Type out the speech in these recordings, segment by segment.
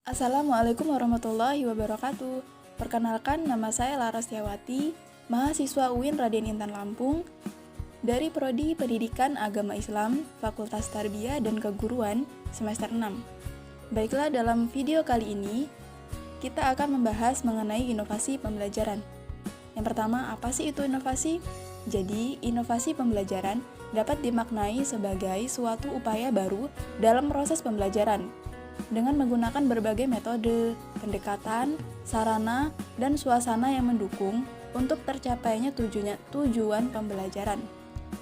Assalamualaikum warahmatullahi wabarakatuh. Perkenalkan, nama saya Larastiawati, mahasiswa UIN Raden Intan Lampung, dari Prodi Pendidikan Agama Islam, Fakultas Tarbiyah dan Keguruan, semester 6. Baiklah, dalam video kali ini, kita akan membahas mengenai inovasi pembelajaran. Yang pertama, apa sih itu inovasi? Jadi, inovasi pembelajaran dapat dimaknai sebagai suatu upaya baru dalam proses pembelajaran, dengan menggunakan berbagai metode, pendekatan, sarana, dan suasana yang mendukung untuk tercapainya tujuan pembelajaran.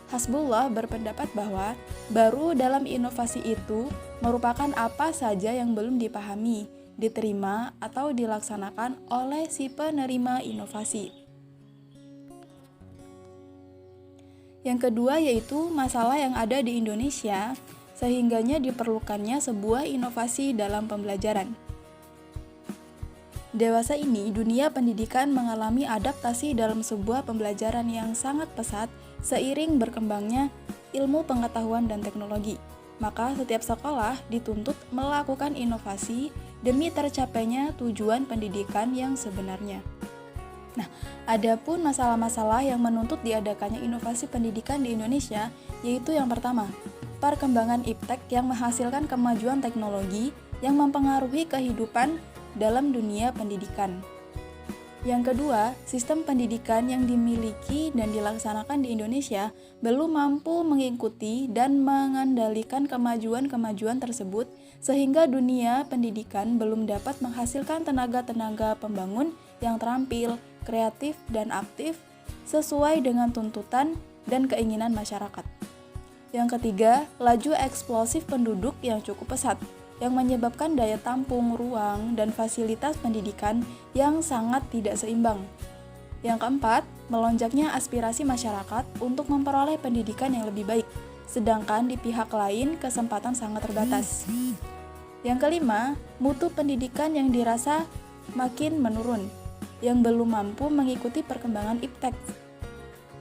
Hasbullah berpendapat bahwa baru dalam inovasi itu merupakan apa saja yang belum dipahami, diterima, atau dilaksanakan oleh si penerima inovasi. Yang kedua yaitu masalah yang ada di Indonesia, sehingganya diperlukannya sebuah inovasi dalam pembelajaran. Dewasa ini, dunia pendidikan mengalami adaptasi dalam sebuah pembelajaran yang sangat pesat seiring berkembangnya ilmu pengetahuan dan teknologi. Maka setiap sekolah dituntut melakukan inovasi demi tercapainya tujuan pendidikan yang sebenarnya. Nah, adapun masalah-masalah yang menuntut diadakannya inovasi pendidikan di Indonesia, yaitu yang pertama, perkembangan iptek yang menghasilkan kemajuan teknologi yang mempengaruhi kehidupan dalam dunia pendidikan. Yang kedua, sistem pendidikan yang dimiliki dan dilaksanakan di Indonesia belum mampu mengikuti dan mengendalikan kemajuan-kemajuan tersebut, sehingga dunia pendidikan belum dapat menghasilkan tenaga-tenaga pembangun yang terampil, kreatif, dan aktif sesuai dengan tuntutan dan keinginan masyarakat. Yang ketiga, laju eksplosif penduduk yang cukup pesat, yang menyebabkan daya tampung ruang dan fasilitas pendidikan yang sangat tidak seimbang. Yang keempat, melonjaknya aspirasi masyarakat untuk memperoleh pendidikan yang lebih baik, sedangkan di pihak lain kesempatan sangat terbatas. Yang kelima, mutu pendidikan yang dirasa makin menurun, yang belum mampu mengikuti perkembangan iptek.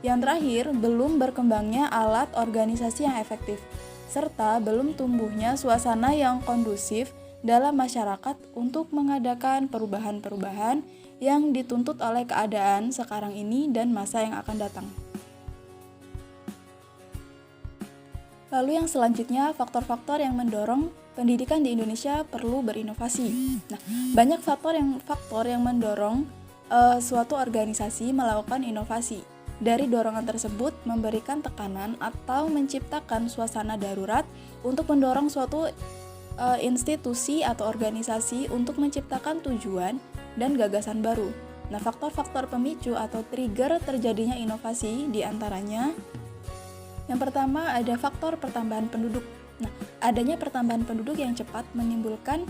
Yang terakhir, belum berkembangnya alat organisasi yang efektif, serta belum tumbuhnya suasana yang kondusif dalam masyarakat untuk mengadakan perubahan-perubahan yang dituntut oleh keadaan sekarang ini dan masa yang akan datang. Lalu yang selanjutnya, faktor-faktor yang mendorong pendidikan di Indonesia perlu berinovasi. Nah, banyak faktor yang mendorong suatu organisasi melakukan inovasi. Dari dorongan tersebut memberikan tekanan atau menciptakan suasana darurat untuk mendorong suatu institusi atau organisasi untuk menciptakan tujuan dan gagasan baru. Nah, faktor-faktor pemicu atau trigger terjadinya inovasi diantaranya, yang pertama ada faktor pertambahan penduduk. Nah, adanya pertambahan penduduk yang cepat menimbulkan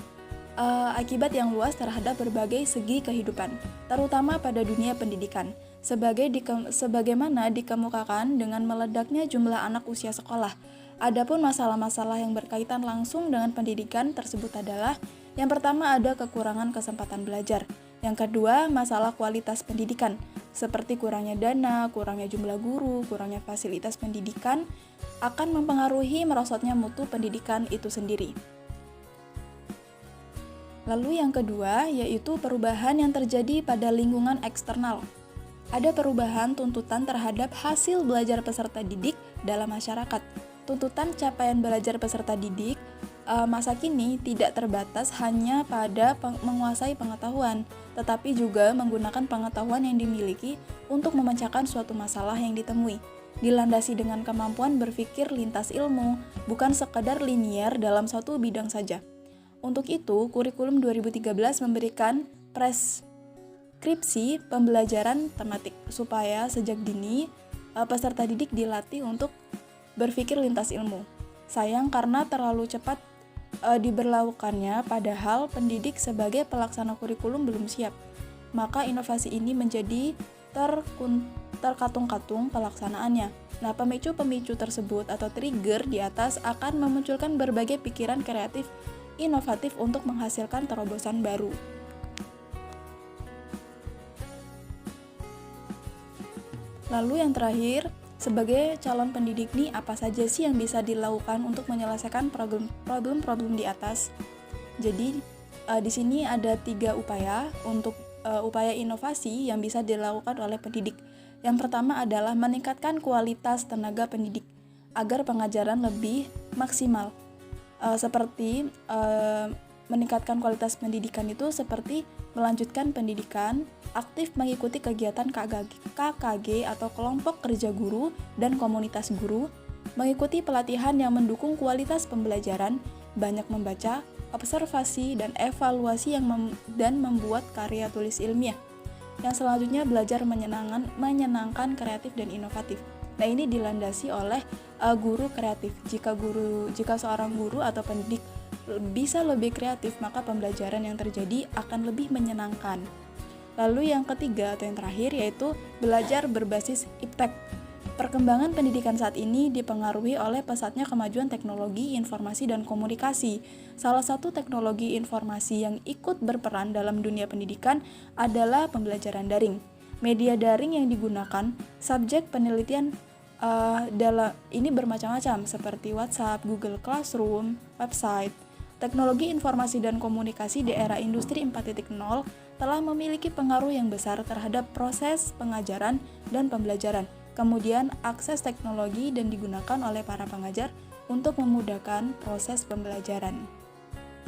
akibat yang luas terhadap berbagai segi kehidupan, terutama pada dunia pendidikan. Sebagaimana dikemukakan dengan meledaknya jumlah anak usia sekolah. Adapun masalah-masalah yang berkaitan langsung dengan pendidikan tersebut adalah, yang pertama ada kekurangan kesempatan belajar. Yang kedua, masalah kualitas pendidikan, seperti kurangnya dana, kurangnya jumlah guru, kurangnya fasilitas pendidikan, akan mempengaruhi merosotnya mutu pendidikan itu sendiri. Lalu yang kedua, yaitu perubahan yang terjadi pada lingkungan eksternal. Ada perubahan tuntutan terhadap hasil belajar peserta didik dalam masyarakat. Tuntutan capaian belajar peserta didik masa kini tidak terbatas hanya pada menguasai pengetahuan, tetapi juga menggunakan pengetahuan yang dimiliki untuk memecahkan suatu masalah yang ditemui. Dilandasi dengan kemampuan berpikir lintas ilmu, bukan sekadar linier dalam satu bidang saja. Untuk itu, kurikulum 2013 memberikan preskripsi pembelajaran tematik supaya sejak dini peserta didik dilatih untuk berpikir lintas ilmu. Sayang karena terlalu cepat diberlakukannya, padahal pendidik sebagai pelaksana kurikulum belum siap. Maka inovasi ini menjadi terkatung-katung pelaksanaannya. Nah, pemicu-pemicu tersebut atau trigger di atas akan memunculkan berbagai pikiran kreatif inovatif untuk menghasilkan terobosan baru. Lalu yang terakhir, sebagai calon pendidik nih, apa saja sih yang bisa dilakukan untuk menyelesaikan problem-problem di atas? Jadi, Di sini ada 3 upaya untuk upaya inovasi yang bisa dilakukan oleh pendidik. Yang pertama adalah meningkatkan kualitas tenaga pendidik agar pengajaran lebih maksimal. Seperti meningkatkan kualitas pendidikan itu seperti melanjutkan pendidikan, aktif mengikuti kegiatan KKG atau kelompok kerja guru dan komunitas guru, mengikuti pelatihan yang mendukung kualitas pembelajaran, banyak membaca, observasi dan evaluasi dan membuat karya tulis ilmiah. Yang selanjutnya belajar menyenangkan, kreatif dan inovatif. Nah, ini dilandasi oleh guru kreatif. Jika seorang guru atau pendidik bisa lebih kreatif, maka pembelajaran yang terjadi akan lebih menyenangkan. Lalu yang ketiga atau yang terakhir yaitu belajar berbasis iptek. Perkembangan pendidikan saat ini dipengaruhi oleh pesatnya kemajuan teknologi informasi dan komunikasi. Salah satu teknologi informasi yang ikut berperan dalam dunia pendidikan adalah pembelajaran daring. Media daring yang digunakan, subjek penelitian ini bermacam-macam seperti WhatsApp, Google Classroom, website. Teknologi informasi dan komunikasi di era industri 4.0 telah memiliki pengaruh yang besar terhadap proses pengajaran dan pembelajaran. Kemudian, akses teknologi dan digunakan oleh para pengajar untuk memudahkan proses pembelajaran.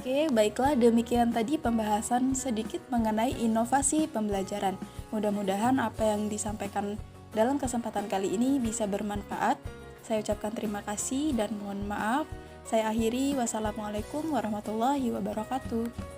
Oke, baiklah demikian tadi pembahasan sedikit mengenai inovasi pembelajaran. Mudah-mudahan apa yang disampaikan dalam kesempatan kali ini bisa bermanfaat. Saya ucapkan terima kasih dan mohon maaf. Saya akhiri, wassalamualaikum warahmatullahi wabarakatuh.